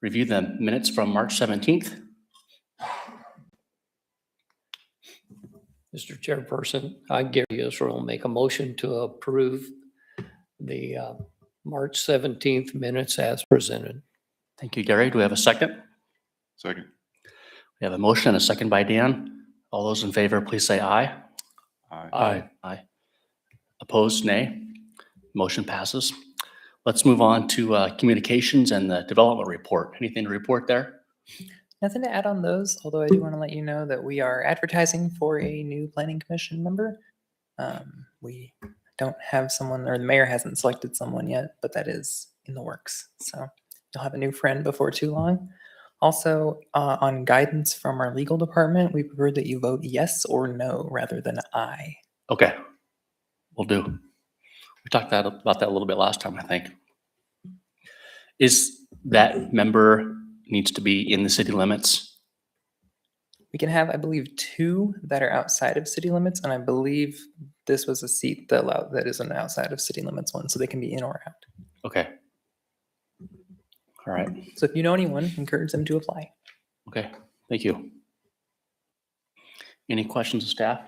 review the minutes from March 17th. Mr. Chairperson, I, Gary Israel, make a motion to approve the March 17th minutes as presented. Thank you, Gary. Do we have a second? Second. We have a motion and a second by Dan. All those in favor, please say aye. Aye. Aye. Opposed, nay. Motion passes. Let's move on to communications and the development report. Anything to report there? Nothing to add on those, although I do want to let you know that we are advertising for a new planning commission member. We don't have someone, or the mayor hasn't selected someone yet, but that is in the works. So you'll have a new friend before too long. Also, on guidance from our legal department, we prefer that you vote yes or no rather than aye. Okay, will do. We talked about that a little bit last time, I think. Is that member needs to be in the city limits? We can have, I believe, 2 that are outside of city limits, and I believe this was a seat that is an outside of city limits one, so they can be in or out. Okay. All right. So if you know anyone, encourage them to apply. Okay, thank you. Any questions of staff?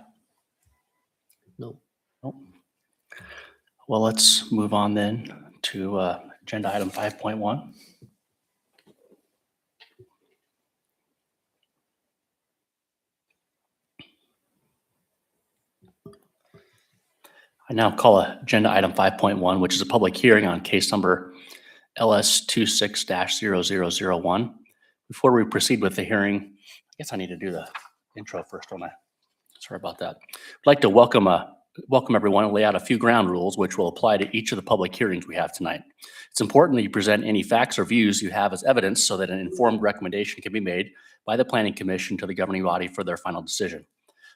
No. Nope. Well, let's move on then to agenda item 5.1. I now call agenda item 5.1, which is a public hearing on case number LS 26-0001. Before we proceed with the hearing, I guess I need to do the intro first, don't I? Sorry about that. I'd like to welcome everyone and lay out a few ground rules which will apply to each of the public hearings we have tonight. It's important that you present any facts or views you have as evidence so that an informed recommendation can be made by the Planning Commission to the governing body for their final decision.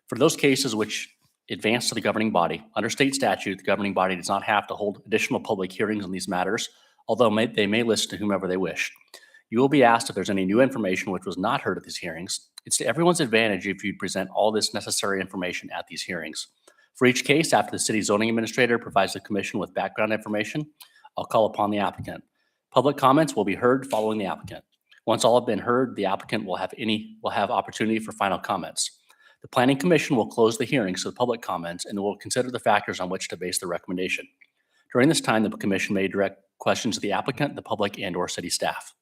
For those cases which advance to the governing body, under state statute, the governing body does not have to hold additional public hearings on these matters, although they may listen to whomever they wish. You will be asked if there's any new information which was not heard at these hearings. It's to everyone's advantage if you present all this necessary information at these hearings. For each case, after the city zoning administrator provides the commission with background information, I'll call upon the applicant. Public comments will be heard following the applicant. Once all have been heard, the applicant will have opportunity for final comments. The Planning Commission will close the hearing to the public comments and will consider the factors on which to base the recommendation. During this time, the commission may direct questions to the applicant, the public, and/or city staff.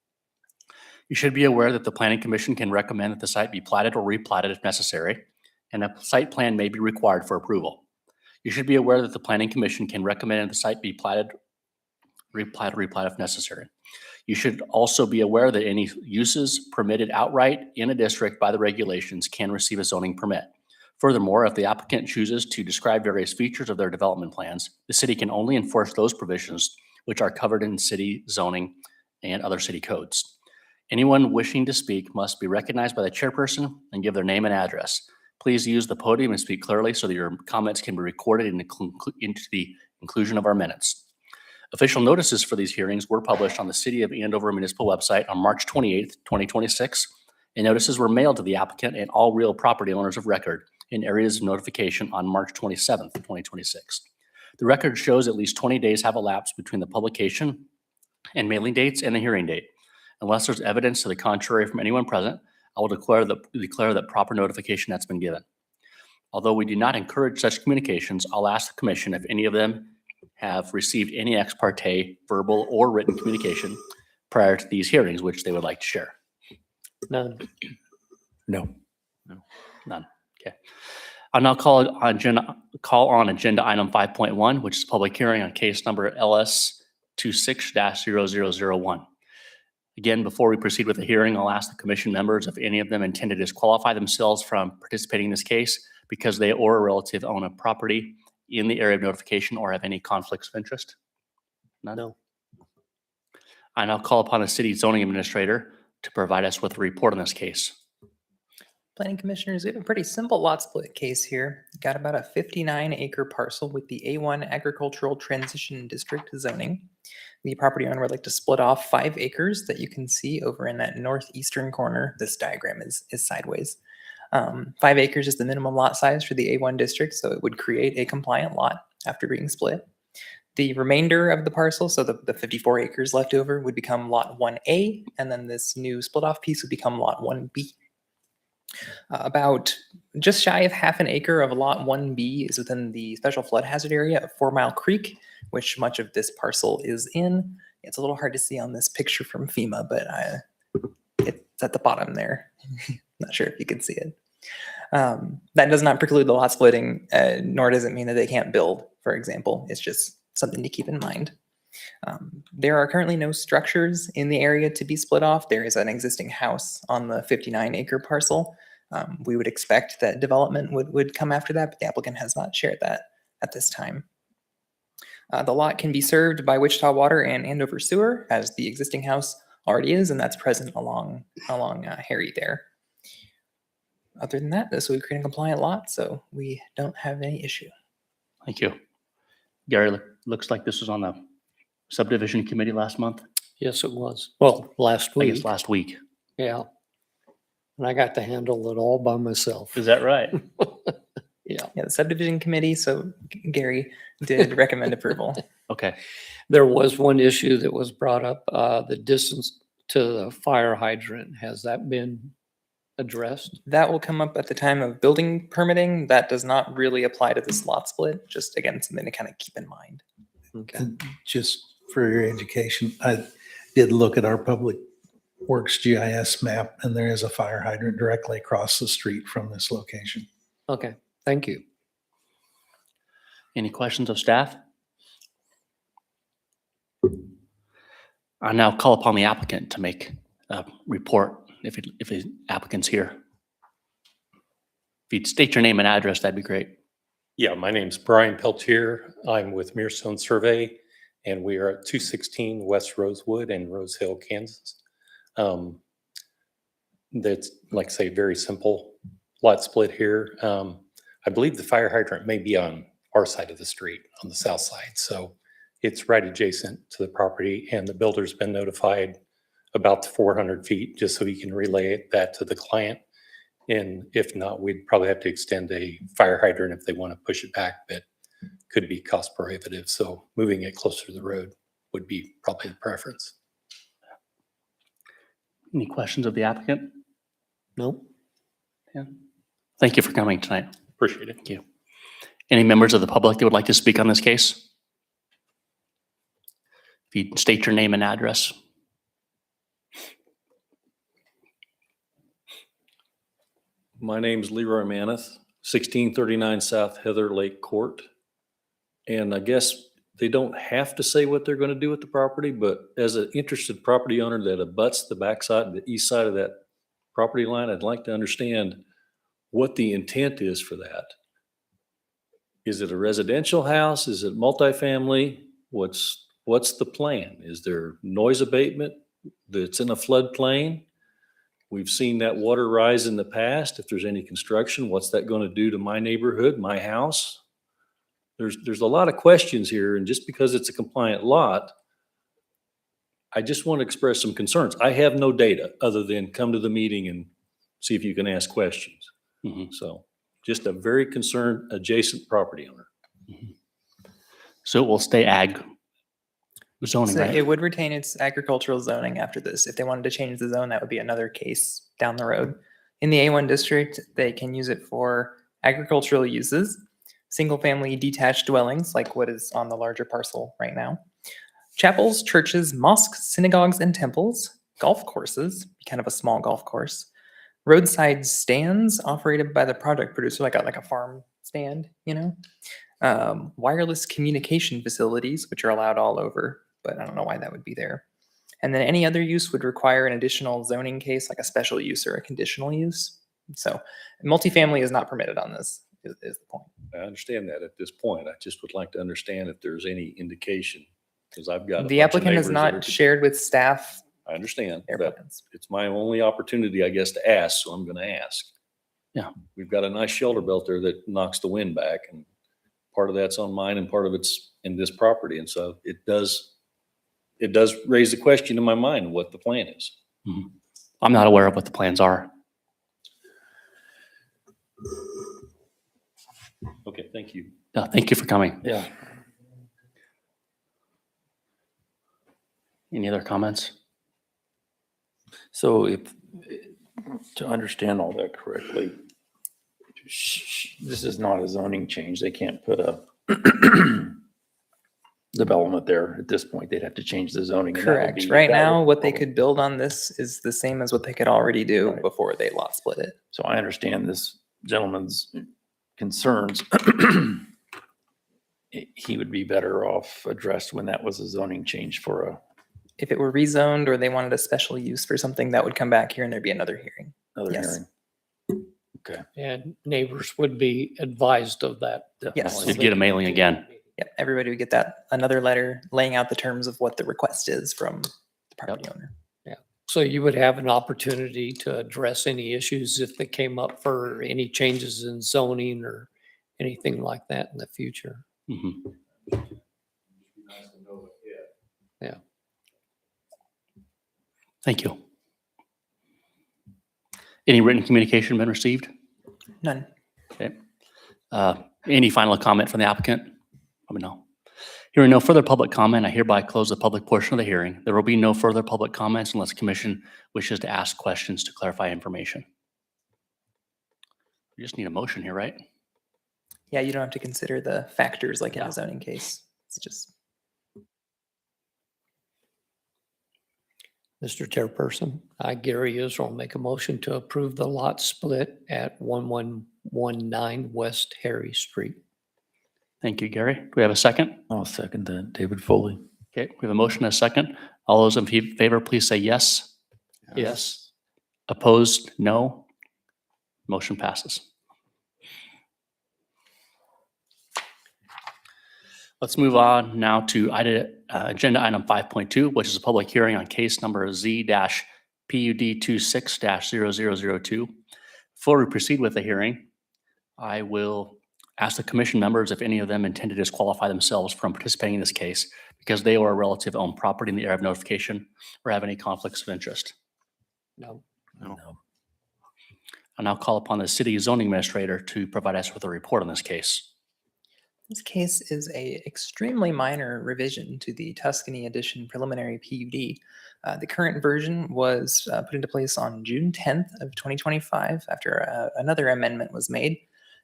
You should be aware that the Planning Commission can recommend that the site be platted or replatted if necessary, and a site plan may be required for approval. You should be aware that the Planning Commission can recommend that the site be platted, replatted if necessary. You should also be aware that any uses permitted outright in a district by the regulations can receive a zoning permit. Furthermore, if the applicant chooses to describe various features of their development plans, the city can only enforce those provisions which are covered in city zoning and other city codes. Anyone wishing to speak must be recognized by the chairperson and give their name and address. Please use the podium and speak clearly so that your comments can be recorded into the inclusion of our minutes. Official notices for these hearings were published on the City of Andover Municipal website on March 28th, 2026, and notices were mailed to the applicant and all real property owners of record in areas of notification on March 27th, 2026. The record shows at least 20 days have elapsed between the publication and mailing dates and the hearing date. Unless there's evidence to the contrary from anyone present, I will declare that proper notification has been given. Although we do not encourage such communications, I'll ask the commission if any of them have received any ex parte, verbal, or written communication prior to these hearings, which they would like to share. None. No. None. Okay. I'll now call on agenda item 5.1, which is a public hearing on case number LS 26-0001. Again, before we proceed with the hearing, I'll ask the commission members if any of them intend to disqualify themselves from participating in this case because they or a relative own a property in the area of notification or have any conflicts of interest. None? No. I now call upon the city zoning administrator to provide us with a report on this case. Planning commissioners, we have a pretty simple lot split case here. Got about a 59-acre parcel with the A1 Agricultural Transition District zoning. The property owner would like to split off 5 acres that you can see over in that northeastern corner. This diagram is sideways. 5 acres is the minimum lot size for the A1 district, so it would create a compliant lot after being split. The remainder of the parcel, so the 54 acres left over, would become Lot 1A, and then this new split off piece would become Lot 1B. About just shy of half an acre of Lot 1B is within the special flood hazard area of 4 Mile Creek, which much of this parcel is in. It's a little hard to see on this picture from FEMA, but it's at the bottom there. Not sure if you can see it. That does not preclude the lot splitting, nor does it mean that they can't build, for example. It's just something to keep in mind. There are currently no structures in the area to be split off. There is an existing house on the 59-acre parcel. We would expect that development would come after that, but the applicant has not shared that at this time. The lot can be served by Wichita Water and Andover Sewer, as the existing house already is, and that's present along Harry there. Other than that, this would create a compliant lot, so we don't have any issue. Thank you. Gary, looks like this was on the subdivision committee last month. Yes, it was. Well, last I week. guess last week. Yeah. And I got to handle it all by myself. Is that right? Yeah. Yeah, the subdivision committee, so Gary did recommend approval. Okay. There was one issue that was brought up, the distance to the fire hydrant. Has that been addressed? That will come up at the time of building permitting. That does not really apply to this lot split. Just again, something to kind of keep in mind. Okay. And just for your education, I did look at our public works GIS map, and there is a fire hydrant directly across the street from this location. Okay. Thank you. Any questions of staff? I now call upon the applicant to make a report if the applicant's here. If you'd state your name and address, that'd be great. Yeah, my name's Brian Peltier. I'm with Mirstone Survey, and we are at 216 West Rosewood in Rose Hill, Kansas. That's, like I say, very simple lot split here. I believe the fire hydrant may be on our side of the street, on the south side. So it's right adjacent to the property, and the builder's been notified about the 400 feet, just so he can relay that to the client. And if not, we'd probably have to extend a fire hydrant if they want to push it back, but could be cost prohibitive. So moving it closer to the road would be probably the preference. Any questions of the applicant? No? Thank you for coming tonight. Appreciate it. Thank you. Any members of the public that would like to speak on this case? If you state your name and address. My name's Leroy Maneth, 1639 South Heather Lake Court. And I guess they don't have to say what they're going to do with the property, but as an interested property owner that abuts the backside, the east side of that property line, I'd like to understand what the intent is for that. Is it a residential house? Is it multifamily? What's the plan? Is there noise abatement that's in a floodplain? We've seen that water rise in the past. If there's any construction, what's that going to do to my neighborhood, my house? There's a lot of questions here, and just because it's a compliant lot, I just want to express some concerns. I have no data other than come to the meeting and see if you can ask questions. Mhm. So just a very concerned adjacent property owner. So it will stay ag zoning, So right? it would retain its agricultural zoning after this. If they wanted to change the zone, that would be another case down the road. In the A1 district, they can use it for agricultural uses, single-family detached dwellings, like what is on the larger parcel right now, chapels, churches, mosques, synagogues, and temples, golf courses, kind of a small golf course, roadside stands operated by the product producer, like a farm stand, wireless communication facilities, which are allowed all over, but I don't know why that would be there. And then any other use would require an additional zoning case, like a special use or a conditional use. So multifamily is not permitted on this, is the point. I understand that at this point. I just would like to understand if there's any indication, because I've got. a The bunch of applicant has neighbors that not are- shared with staff I understand, their but plans. it's my only opportunity, I guess, to ask, so I'm going to ask. Yeah. We've got a nice shelter belt there that knocks the wind back, and part of that's on mine and part of it's in this property. And so it does raise the question in my mind what the plan is. I'm not aware of what the plans are. Okay, thank you. No, thank you for coming. Yeah. Any other comments? So if, to understand all that correctly, this is not a zoning change. They can't put a development there at this point. They'd have to change the zoning. and that would Correct. be- Right that now, would what they probably- could build on this is the same as what they could already do Right. before they lot split it. So I understand this gentleman's concerns. He would be better off addressed when that was a zoning change for a, If it were rezoned or they wanted a special use for something, that would come back here and there'd be another hearing. another Yes. hearing. Okay. And neighbors would be advised of that. Yes. So You'd they get a can- mailing again. Yep, everybody would get that, another letter laying out the terms of what the request is from the property owner. So you would have an opportunity to address any issues if they came up for any changes in zoning or anything like that in the future. Mhm. Yeah. Thank you. Any written communication been received? None. Any final comment from the applicant? Probably no. Hearing no further public comment, I hereby close the public portion of the hearing. There will be no further public comments unless the commission wishes to ask questions to clarify information. We just need a motion here, right? Yeah, you don't have to consider the factors like in Yeah. a zoning case. It's just, Mr. Chairperson, I, Gary Israel, make a motion to approve the lot split at 1119 West Harry Street. Thank you, Gary. Do we have a second? I'll second that. David Foley. Okay, we have a motion and a second. All those in favor, please say yes. Yes. Opposed, no. Motion passes. Let's move on now to agenda item 5.2, which is a public hearing on case number Z-PUD26-0002. Before we proceed with the hearing, I will ask the commission members if any of them intend to disqualify themselves from participating in this case because they or a relative own property in the area of notification or have any conflicts of interest. No. No. I'll now call upon the city zoning administrator to provide us with a report on this case. this case is a extremely minor revision to the Tuscany Edition preliminary PUD. The current version was put into place on June 10th of 2025 after another amendment was made.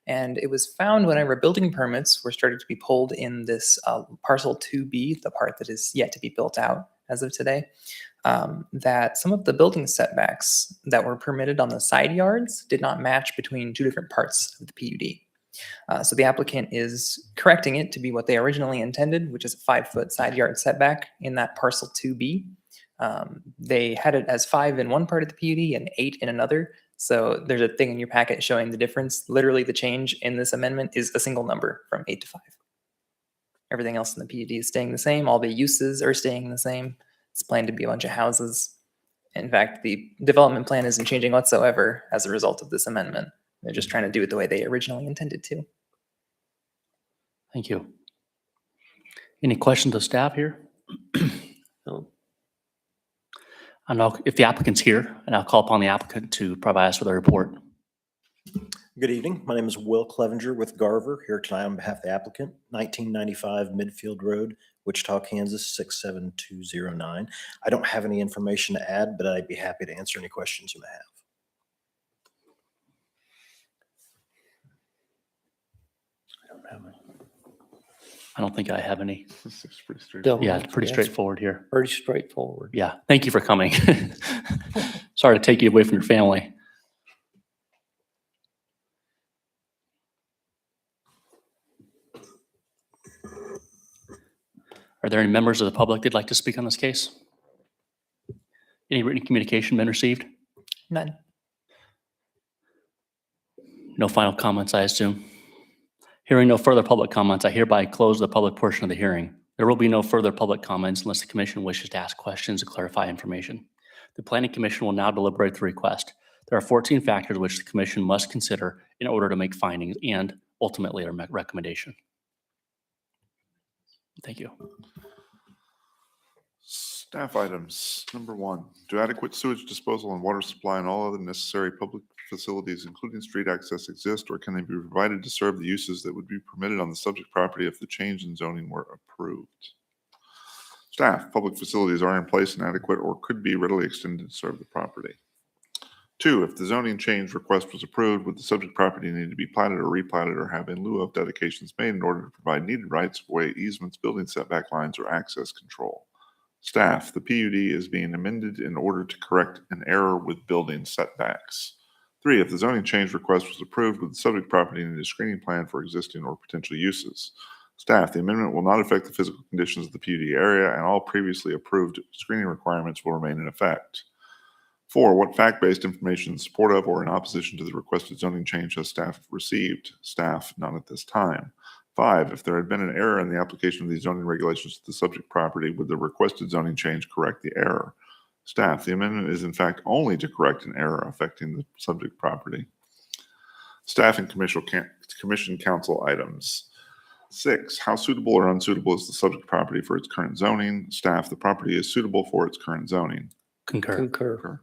And it was found whenever building permits were started to be pulled in this parcel 2B, the part that is yet to be built out as of today, that some of the building setbacks that were permitted on the side yards did not match between two different parts of the PUD. So the applicant is correcting it to be what they originally intended, which is a 5-foot side yard setback in that parcel 2B. They had it as 5 in one part of the PUD and 8 in another. So there's a thing in your packet showing the difference. Literally the change in this amendment is a single number from 8 to 5. Everything else in the PUD is staying the same. All the uses are staying the same. It's planned to be a bunch of houses. In fact, the development plan isn't changing whatsoever as a result of this amendment. They're just trying to do it the way they originally intended to. Thank you. Any questions of staff here? No. And if the applicant's here, and I'll call upon the applicant to provide us with a report. Good evening. My name is Will Clevenger with Garver, here tonight on behalf of the applicant, 1995 Midfield Road, Wichita, Kansas, 67209. I don't have any information to add, but I'd be happy to answer any questions you may have. I don't think I have any. This is pretty straight. Don't. Yeah, it's pretty Yes. straightforward here. Pretty straightforward. Yeah, thank you for coming. Sorry to take you away from your family. Are there any members of the public that'd like to speak on this case? Any written communication been received? None. No final comments, I assume. Hearing no further public comments, I hereby close the public portion of the hearing. There will be no further public comments unless the commission wishes to ask questions to clarify information. The planning commission will now deliberate the request. There are 14 factors which the commission must consider in order to make findings and ultimately a recommendation. Thank you. Staff items. Number 1, do adequate sewage disposal and water supply and all other necessary public facilities, including street access, exist, or can they be provided to serve the uses that would be permitted on the subject property if the change in zoning were approved? Staff, public facilities are in place and adequate or could be readily extended to serve the property. 2, if the zoning change request was approved, would the subject property need to be platted or replatted or have in lieu of dedications made in order to provide needed rights of way, easements, building setback lines, or access control? Staff, the PUD is being amended in order to correct an error with building setbacks. 3, if the zoning change request was approved, would the subject property need a screening plan for existing or potential uses? Staff, the amendment will not affect the physical conditions of the PUD area, and all previously approved screening requirements will remain in effect. 4, what fact-based information in support of or in opposition to the requested zoning change has staff received? Staff, none at this time. 5, if there had been an error in the application of these zoning regulations to the subject property, would the requested zoning change correct the error? Staff, the amendment is in fact only to correct an error affecting the subject property. Staff and commission council items. 6, how suitable or unsuitable is the subject property for its current zoning? Staff, the property is suitable for its current zoning. Concur. Concur.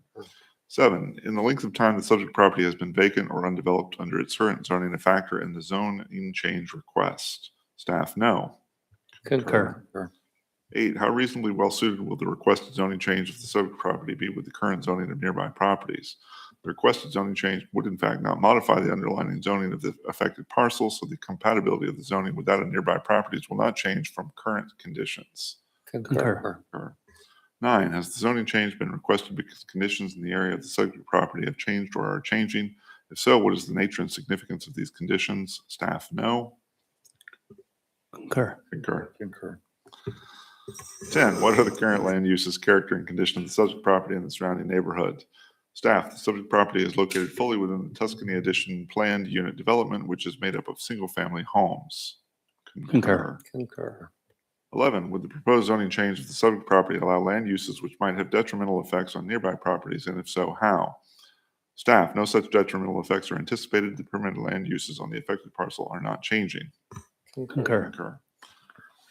7, in the length of time the subject property has been vacant or undeveloped under its current zoning, a factor in the zoning change request? Staff, no. Concur. 8, how reasonably well suited will the requested zoning change of the subject property be with the current zoning of nearby properties? The requested zoning change would in fact not modify the underlying zoning of the affected parcel, so the compatibility of the zoning with that of nearby properties will not change from current conditions. Concur. 9, has the zoning change been requested because conditions in the area of the subject property have changed or are changing? If so, what is the nature and significance of these conditions? Staff, no. Concur. Concur. 10, what are the current land uses, character, and condition of the subject property and the surrounding neighborhood? Staff, the subject property is located fully within the Tuscany Addition planned unit development, which is made up of single-family homes. Concur. Concur. 11, would the proposed zoning change of the subject property allow land uses which might have detrimental effects on nearby properties, and if so, how? Staff, no such detrimental effects are anticipated. The permitted land uses on the affected parcel are not changing. Concur.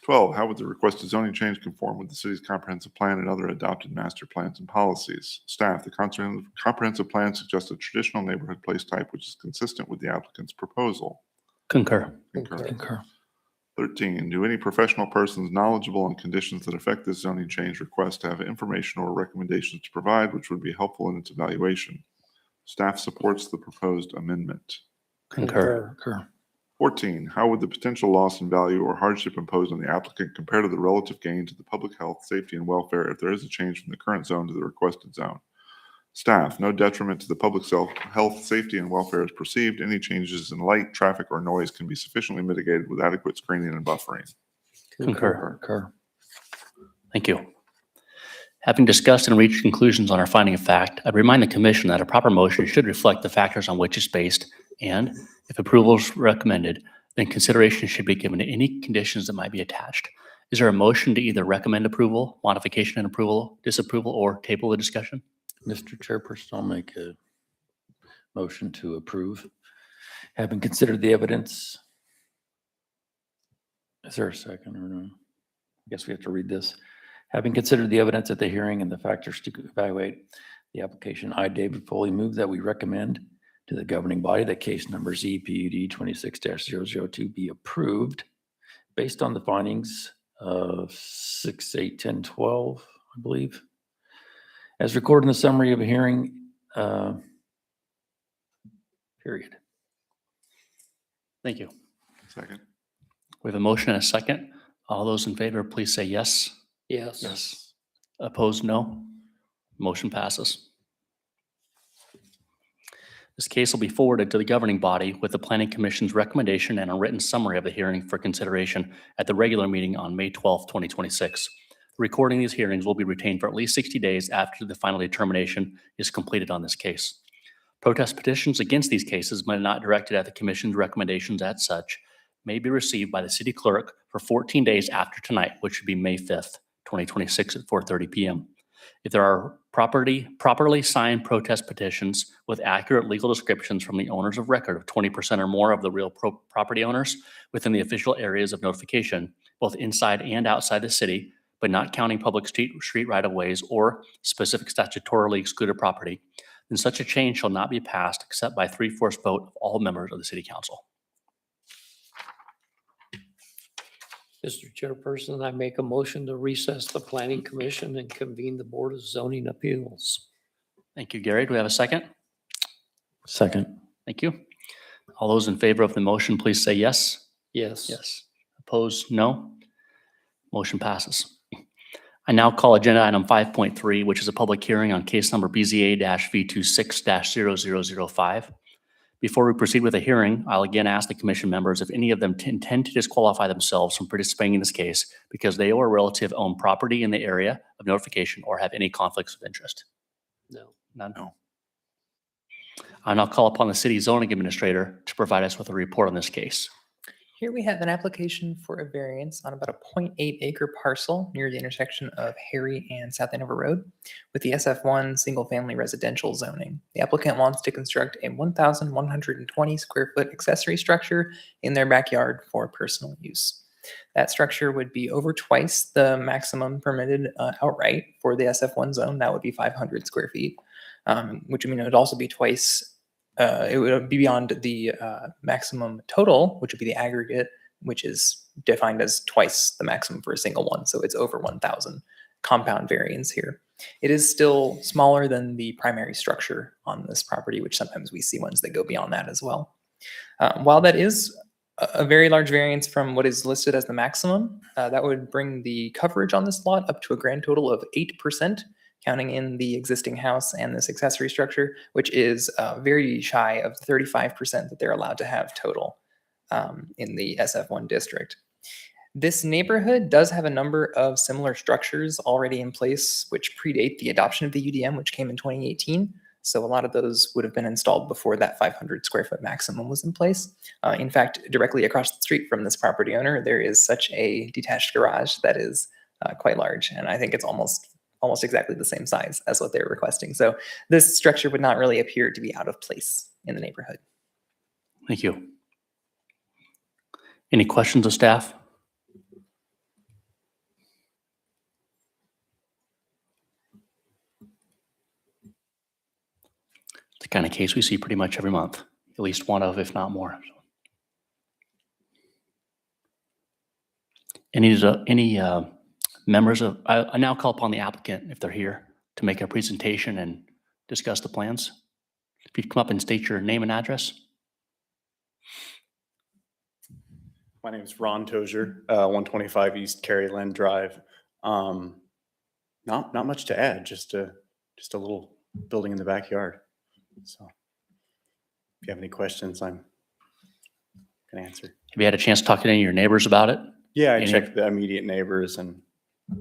12, how would the requested zoning change conform with the city's comprehensive plan and other adopted master plans and policies? Staff, the comprehensive plan suggests a traditional neighborhood place type which is consistent with the applicant's proposal. Concur. Concur. 13, do any professional persons knowledgeable on conditions that affect this zoning change request have information or recommendations to provide which would be helpful in its evaluation? Staff supports the proposed amendment. Concur. 14, how would the potential loss in value or hardship imposed on the applicant compare to the relative gain to the public health, safety, and welfare if there is a change from the current zone to the requested zone? Staff, no detriment to the public health, safety, and welfare is perceived. Any changes in light, traffic, or noise can be sufficiently mitigated with adequate screening and buffering. Concur. Thank you. Having discussed and reached conclusions on our finding of fact, I'd remind the commission that a proper motion should reflect the factors on which it's based, and if approval is recommended, then consideration should be given to any conditions that might be attached. Is there a motion to either recommend approval, modification and approval, disapproval, or table the discussion? Mr. Chairperson, I'll make a motion to approve. Having considered the evidence. Is there a second or no? I guess we have to read this. Having considered the evidence at the hearing and the factors to evaluate the application, I, David Foley, move that we recommend to the governing body that case number ZPUD 26-002 be approved based on the findings of 6/8/10/12, I believe, as recorded in the summary of a hearing, period. Thank you. Second. We have a motion and a second. All those in favor, please say yes. Yes. Opposed, no. Motion passes. This case will be forwarded to the governing body with the Planning Commission's recommendation and a written summary of the hearing for consideration at the regular meeting on May 12th, 2026. The recording of these hearings will be retained for at least 60 days after the final determination is completed on this case. Protest petitions against these cases, when not directed at the Commission's recommendations as such, may be received by the city clerk for 14 days after tonight, which would be May 5th, 2026 at 4:30 p.m. If there are properly signed protest petitions with accurate legal descriptions from the owners of record of 20% or more of the real property owners within the official areas of notification, both inside and outside the city, but not counting public street right-of-ways or specific statutorily excluded property, then such a change shall not be passed except by 3/4 vote of all members of the city council. Mr. Chairperson, I make a motion to recess the planning commission and convene the Board of Zoning Appeals. Thank you, Gary. Do we have a second? Second. Thank you. All those in favor of the motion, please say yes. Yes. Yes. Opposed, no. Motion passes. I now call agenda item 5.3, which is a public hearing on case number BZA-V26-0005. Before we proceed with the hearing, I'll again ask the commission members if any of them intend to disqualify themselves from participating in this case because they or a relative own property in the area of notification or have any conflicts of interest. No. None? No. I'll now call upon the city zoning administrator to provide us with a report on this case. Here we have an application for a variance on about a 0.8 acre parcel near the intersection of Harry and South Andover Road with the SF1 single family residential zoning. The applicant wants to construct a 1,120 square foot accessory structure in their backyard for personal use. That structure would be over twice the maximum permitted outright for the SF1 zone. That would be 500 square feet, which would mean it would also be twice. It would be beyond the maximum total, which would be the aggregate, which is defined as twice the maximum for a single one. So it's over 1,000 compound variance here. It is still smaller than the primary structure on this property, which sometimes we see ones that go beyond that as well. While that is a very large variance from what is listed as the maximum, that would bring the coverage on this lot up to a grand total of 8%. Counting in the existing house and this accessory structure, which is very shy of the 35% that they're allowed to have total in the SF1 district. This neighborhood does have a number of similar structures already in place, which predate the adoption of the UDM, which came in 2018. So a lot of those would have been installed before that 500 square foot maximum was in place. In fact, directly across the street from this property owner, there is such a detached garage that is quite large. And I think it's almost exactly the same size as what they're requesting. So this structure would not really appear to be out of place in the neighborhood. Thank you. Any questions of staff? It's the kind of case we see pretty much every month, at least one of, if not more. Any members of, I now call upon the applicant, if they're here, to make a presentation and discuss the plans. If you'd come up and state your name and address. My name is Ron Tozier, 125 East Caryland Drive. Not much to add, just a little building in the backyard. So if you have any questions, I'm gonna answer. Have you had a chance to talk to any of your neighbors about it? Yeah, I Any- checked the immediate neighbors and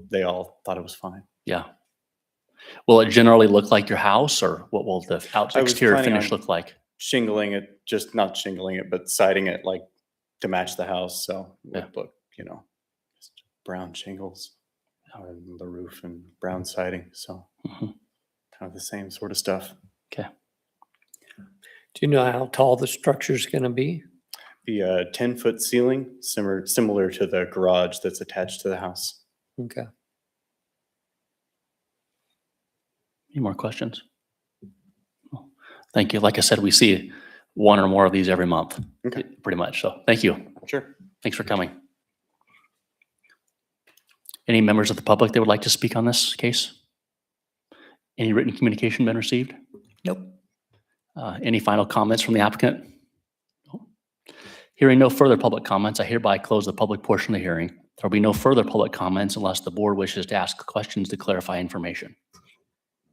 they all thought it was fine. Yeah. Will it generally look like your house, or what will the I was exterior planning finish on- look like? Shingling it, just not shingling it, but siding it like to match the house. So it would look, just brown shingles on the roof and brown siding. So Mhm. kind of the same sort of stuff. Do you know how tall the structure's going to be? The 10-foot ceiling, similar to the garage that's attached to the house. Okay. Any more questions? Thank you. Like I said, we see one or more of these every month, Okay. pretty much. So thank you. Sure. Thanks for coming. Any members of the public that would like to speak on this case? Any written communication been received? Nope. Any final comments from the applicant? No. Hearing no further public comments, I hereby close the public portion of the hearing. There will be no further public comments unless the board wishes to ask questions to clarify information.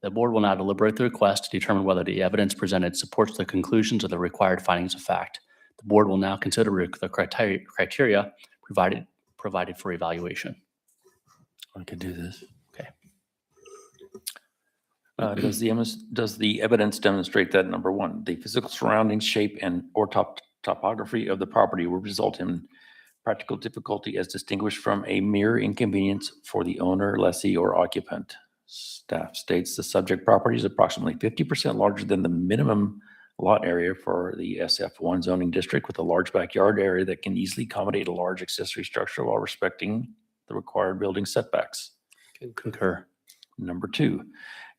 The board will now deliberate the request to determine whether the evidence presented supports the conclusions of the required findings of fact. The board will now consider the criteria provided for evaluation. I could do this. Okay. Does the evidence demonstrate that, number one, the physical surroundings, shape, or topography of the property will result in practical difficulty as distinguished from a mere inconvenience for the owner, lessee, or occupant? Staff states the subject property is approximately 50% larger than the minimum lot area for the SF1 zoning district, with a large backyard area that can easily accommodate a large accessory structure while respecting the required building setbacks. Concur. Number two,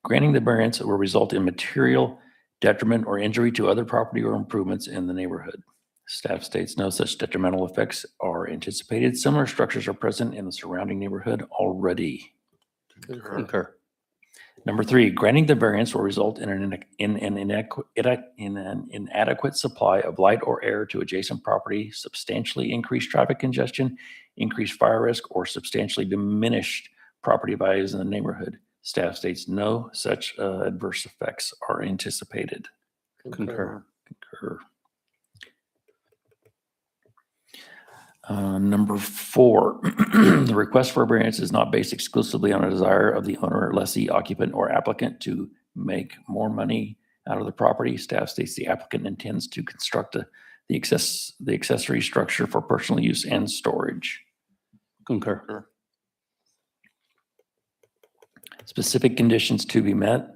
granting the variance will result in material detriment or injury to other property or improvements in the neighborhood. Staff states no such detrimental effects are anticipated. Similar structures are present in the surrounding neighborhood already. Concur. Number 3, granting the variance will result in an inadequate supply of light or air to adjacent property, substantially increased traffic congestion, increased fire risk, or substantially diminished property values in the neighborhood. Staff states no such adverse effects are anticipated. Concur. Concur. Number 4, the request for a variance is not based exclusively on a desire of the owner, lessee, occupant, or applicant to make more money out of the property. Staff states the applicant intends to construct the accessory structure for personal use and storage. Concur. Specific conditions to be met.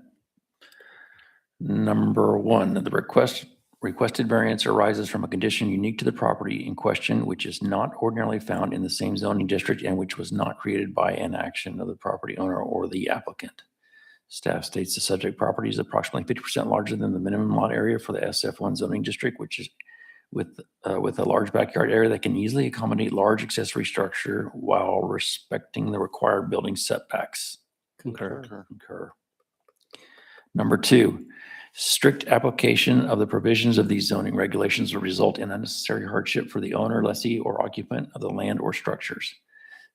Number 1, the requested variance arises from a condition unique to the property in question, which is not ordinarily found in the same zoning district and which was not created by an action of the property owner or the applicant. Staff states the subject property is approximately 50% larger than the minimum lot area for the SF1 zoning district, which is with a large backyard area that can easily accommodate large accessory structure while respecting the required building setbacks. Concur. Concur. Number 2, strict application of the provisions of these zoning regulations will result in unnecessary hardship for the owner, lessee, or occupant of the land or structures.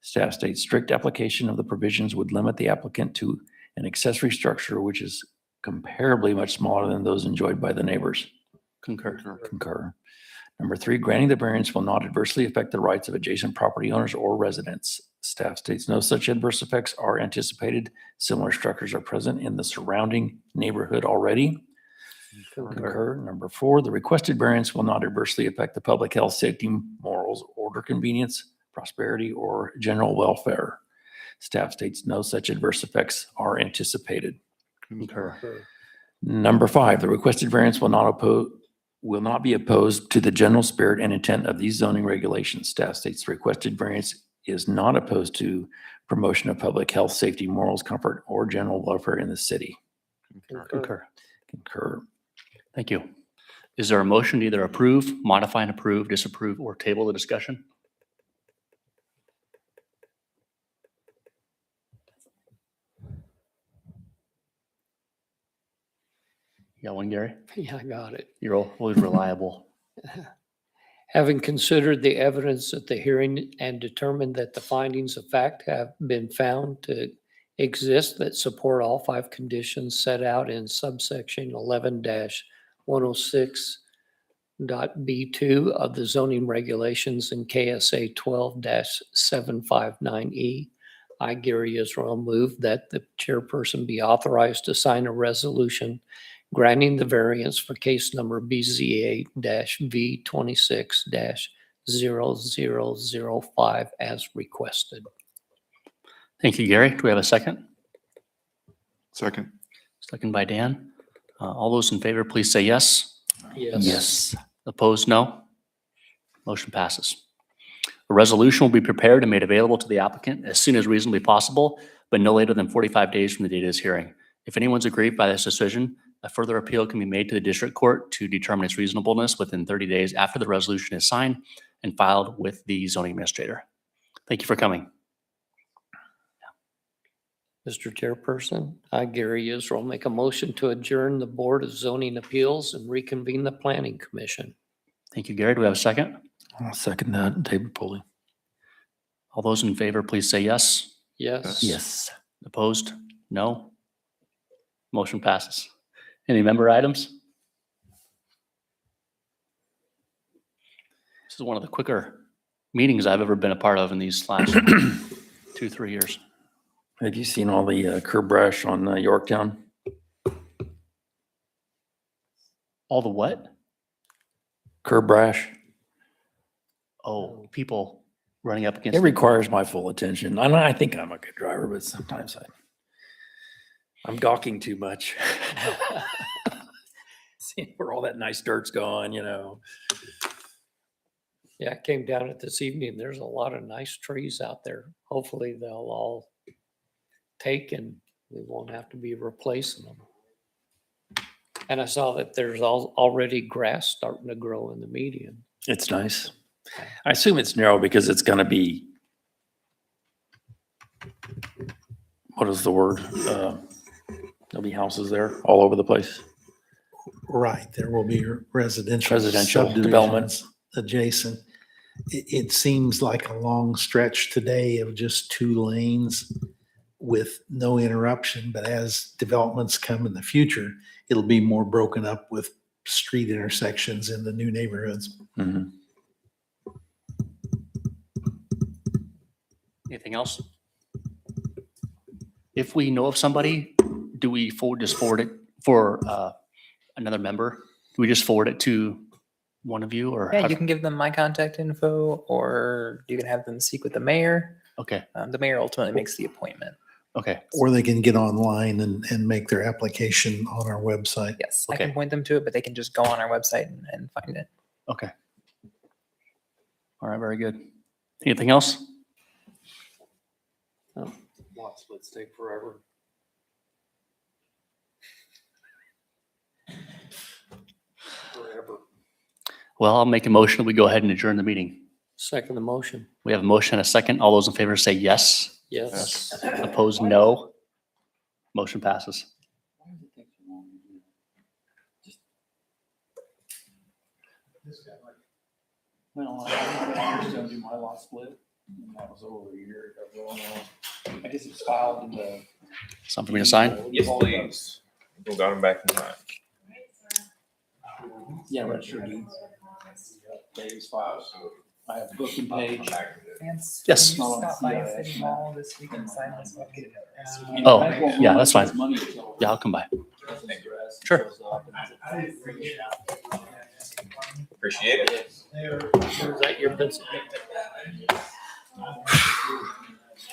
Staff states strict application of the provisions would limit the applicant to an accessory structure which is comparably much smaller than those enjoyed by the neighbors. Concur. Concur. Number 3, granting the variance will not adversely affect the rights of adjacent property owners or residents. Staff states no such adverse effects are anticipated. Similar structures are present in the surrounding neighborhood already. Concur. Number 4, the requested variance will not adversely affect the public health, safety, morals, order, convenience, prosperity, or general welfare. Staff states no such adverse effects are anticipated. Concur. Number 5, the requested variance will not be opposed to the general spirit and intent of these zoning regulations. Staff states the requested variance is not opposed to promotion of public health, safety, morals, comfort, or general welfare in the city. Concur. Concur. Thank you. Is there a motion to either approve, modify and approve, disapprove, or table the discussion? You got one, Gary? Yeah, I got it. You're always reliable. Having considered the evidence at the hearing and determined that the findings of fact have been found to exist that support all 5 conditions set out in subsection 11-106.b2 of the zoning regulations in KSA 12-759E, I, Gary Israel, move that the chairperson be authorized to sign a resolution granting the variance for case number BZA-V26-00005 as requested. Thank you, Gary. Do we have a second? Second. Second by Dan. All those in favor, please say yes. Yes. Opposed, no. Motion passes. A resolution will be prepared and made available to the applicant as soon as reasonably possible, but no later than 45 days from the date of this hearing. If anyone's aggrieved by this decision, a further appeal can be made to the district court to determine its reasonableness within 30 days after the resolution is signed and filed with the zoning administrator. Thank you for coming. Mr. Chairperson, I, Gary Israel, make a motion to adjourn the Board of Zoning Appeals and reconvene the Planning Commission. Thank you, Gary. Do we have a second? I'll second that. David Pulley. All those in favor, please say yes. Yes. Yes. Opposed? No. Motion passes. Any member items? This is one of the quicker meetings I've ever been a part of in these last 2-3 years. Have you seen all the curb rash on Yorktown? All the what? Curb rash? Oh, people running up against. It requires my full attention. I think I'm a good driver, but sometimes I'm gawking too much. Seeing where all that nice dirt's gone, you know. Yeah, I came down it this evening. There's a lot of nice trees out there. Hopefully they'll all take and we won't have to be replacing them. And I saw that there's already grass starting to grow in the median. It's nice. I assume it's narrow because it's gonna be, what is the word? There'll be houses there all over the place. Right, there will be residential. Residential development. subdivisions adjacent. It seems like a long stretch today of just 2 lanes with no interruption, but as developments come in the future, it'll be more broken up with street intersections in the new neighborhoods. Mhm. Anything else? If we know of somebody, do we just forward it for another member? Do we just forward it to one of you or? Yeah, how- you can give them my contact info, or you can have them speak with the mayor. Okay, The mayor ultimately makes the appointment. okay, Or they can get online and make their application on our website. Yes, I Okay. can point them to it, but they can just go on our website and find it. okay. All right, very good. Anything else? Lot splits take forever. Forever. Well, I'll make a motion that we go ahead and adjourn the meeting. Second the motion. We have a motion and a second. All those in favor say yes. Yes. Opposed, no. Motion passes. Well, I was gonna do my lot split, and that was over a year ago. I guess it's filed in the. Something for me to sign? Yes, please. We got them back in time. Yeah, registered deeds. Days filed. I have booking page. Vance, Yes. can you stop by City Hall this week and sign this book? Oh, yeah, that's fine. Yeah, I'll come by. Sure. Appreciate it. Is that your pencil?